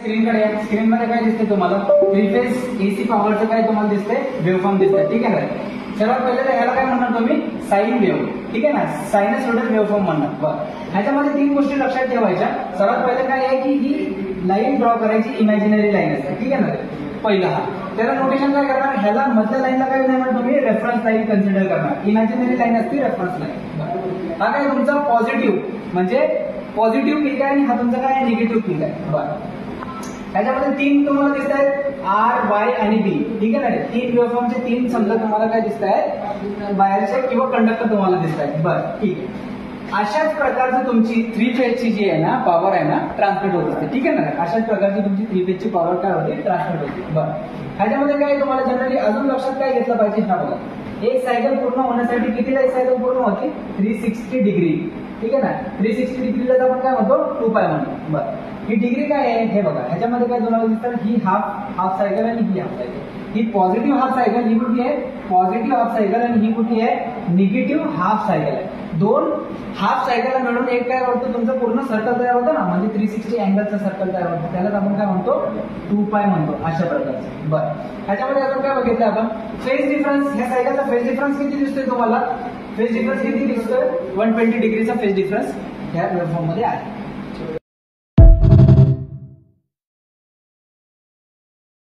स्क्रीनकडे या. स्क्रीन मध्ये काय दिसते तुम्हाला? 3 फेज एसी पॉवरचं काय तुम्हाला दिसतंय? वेव्हफॉर्म दिसतंय. ठीक आहे ना? सर्वात पहिले तर ह्याला काय म्हणणार तुम्ही? Sine wave. ठीक आहे ना? सायनसॉइडल वेव्हफॉर्म म्हणणार. बरं, ह्याच्यामध्ये 3 गोष्टी लक्षात ठेवायच्या. सर्वात पहिले काय आहे की ही लाईन ड्रॉ करायची इमॅजिनरी लाईन असते. ठीक आहे ना? पहिला हा त्याला नोटेशन काय करणार? ह्याला मधल्या लाईनला काय म्हणणार तुम्ही? रेफरन्स लाईन कन्सिडर करणार. इमॅजिनरी लाईन असते रेफरन्स लाईन. हा काय तुमचा पॉझिटिव्ह म्हणजे पॉझिटिव्ह पीक आहे आणि हा तुमचा काय निगेटिव्ह पीक आहे. बरं, त्याच्यामध्ये 3 तुम्हाला दिसत आहेत, आर, वाय आणि बी. ठीक आहे ना? 3 वेव्हफॉर्मचे 3 समजा तुम्हाला काय दिसत आहेत? बाहेरचे किंवा कंडक्टर तुम्हाला दिसत आहेत. बरं, ठीक आहे. अशाच प्रकारची तुमची 3 फेजची जी आहे ना पॉवर आहे ना ट्रान्समिट होत असते. ठीक आहे ना? अशाच प्रकारची तुमची 3 फेजची पॉवर काय होते? ट्रान्समिट होते. बरं, ह्याच्यामध्ये काय तुम्हाला जनरली अजून लक्षात काय घेतलं पाहिजे? हा बघा, एक सायकल पूर्ण होण्यासाठी कितीला एक सायकल पूर्ण होती? 360 डिग्री. ठीक आहे ना? 360 डिग्रीला आपण काय म्हणतो? 2π म्हणतो. बरं, ही डिग्री काय आहे हे बघा. ह्याच्यामध्ये काय तुम्हाला दिसतं? ही हाफ सायकल आणि ही हाफ सायकल. ही पॉझिटिव्ह हाफ सायकल, ही कुठली आहे? पॉझिटिव्ह हाफ सायकल आणि ही कुठली आहे? निगेटिव्ह हाफ सायकल आहे. 2 हाफ सायकल मिळून एक काय होतं? तुमचं पूर्ण सर्कल तयार होतं ना, म्हणजे 360 अँगलचं सर्कल तयार होतं. त्यालाच आपण काय म्हणतो? 2π म्हणतो. अशा प्रकारचं. बरं, ह्याच्यामध्ये अजून काय बघितलं आपण? Phase difference. ह्या सायकलचा फेज डिफरन्स किती दिसतोय तुम्हाला? फेज डिफरन्स किती दिसतोय? 120 डिग्रीचा फेज डिफरन्स ह्या वेव्हफॉर्म मध्ये आहे.